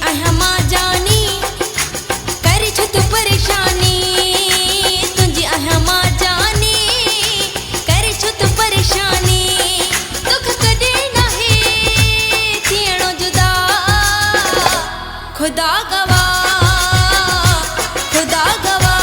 आहियां मां जानी करे छो तूं परेशानी तुंहिंजी आहियां मां जानी करे छो तूं परेशानी दुख कॾहिं नाहे थियणो जुदा खुदा गवाह खुदा गवाह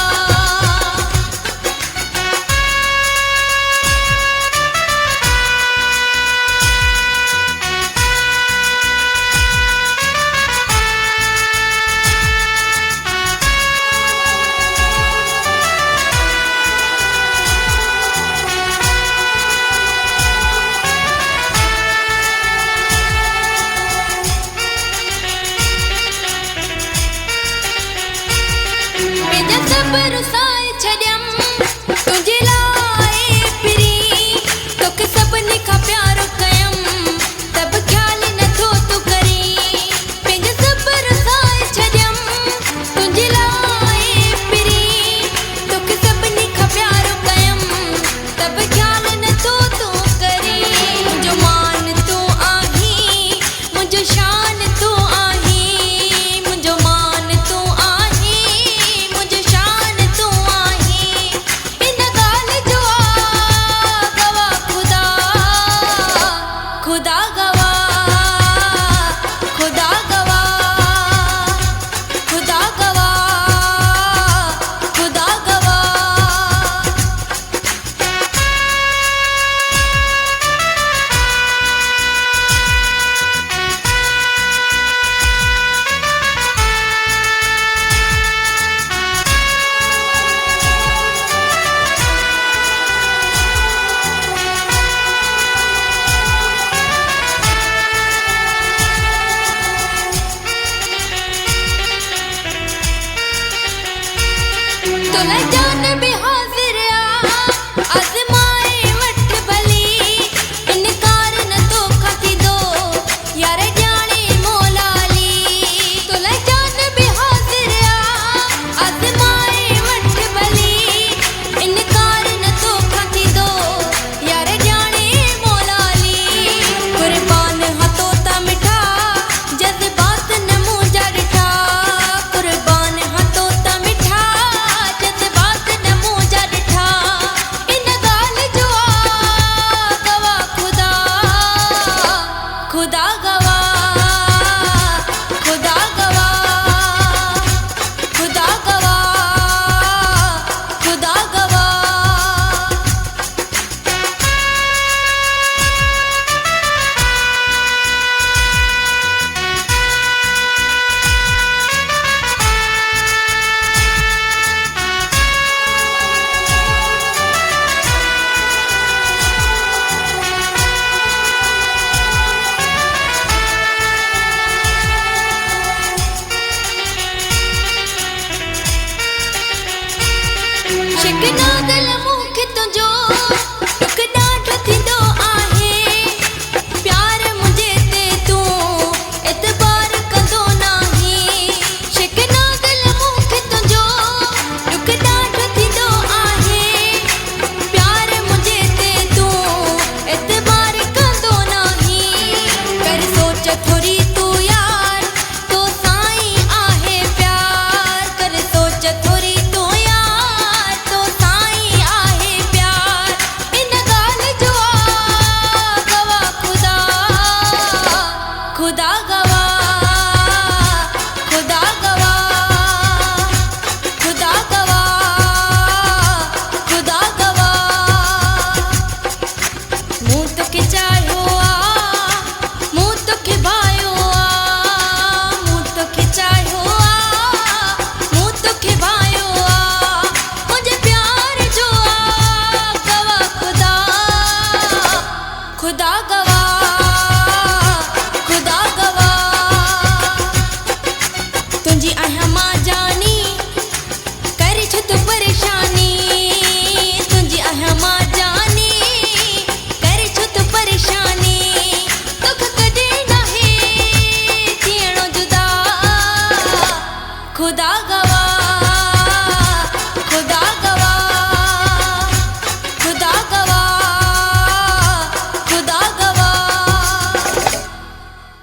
रुसाए छॾियम तुंहिंजे लाइ पिरी तोखे सभिनी खां प्यारो कयम त बि ख़्यालु नथो तूं करी पंहिंजो सभु रुसाए छॾियम तुंहिंजे लाइ पिरी तोखे सभिनी खां प्यारो कयम त बि ख़्यालु नथो तूं करी मुंहिंजो मान तूं आहीं मुंहिंजो शान तूं आहीं मुंहिंजो मान तूं खुदा गवाह खुदा गवाह खुदा गवाह खुदा गवाह तोला जान भी हाज़िर आज़माए वठ भली इनकार न तोखां थींदो यार ॼाणे मोलाली तोला जान भी हाज़िर आज़माए वठ भली इनकार न तोखां थींदो यार ॼाणे मोलाली कुर्बान हथों ता मिठा जज़्बात न मुंहिंजा ॾिठा कुर्बान हथों ता मिठा जज़्बात न मुंहिंजा ॾिठा इन ॻाल्हि जो गवाह खुदा खुदा गवाह खुदा गवाह खुदा गवाह खुदा गवाह शिकना दिल मूंखे तुंहिंजो दुख ॾाढो थींदो आहे प्यार मुंहिंजे ते तूं एतबार कंदो नाहीं शिकना दिल मूंखे तुंहिंजो दुख ॾाढो थींदो आहे प्यार मुंहिंजे ते तूं एतबार कंदो नाहीं कर सोच थोरी तूं यार तो साईं आहे प्यार कर सोच थोरी तूं खुदा गवाह खुदा गवाह खुदा गवाह खुदा गवाह मूं तोखे चाहियो मूं तोखे भायो मूं तोखे चाहियो मूं तोखे भायो मुंहिंजे प्यार जो गवाह खुदा खुदा गवाह तुंहिंजी आहियां मां जानी करे छो तूं परेशानी तुंहिंजी आहियां मां जानी करे छो तूं परेशानी दुख कॾहिं नाहे थियणो जुदा खुदा गवाह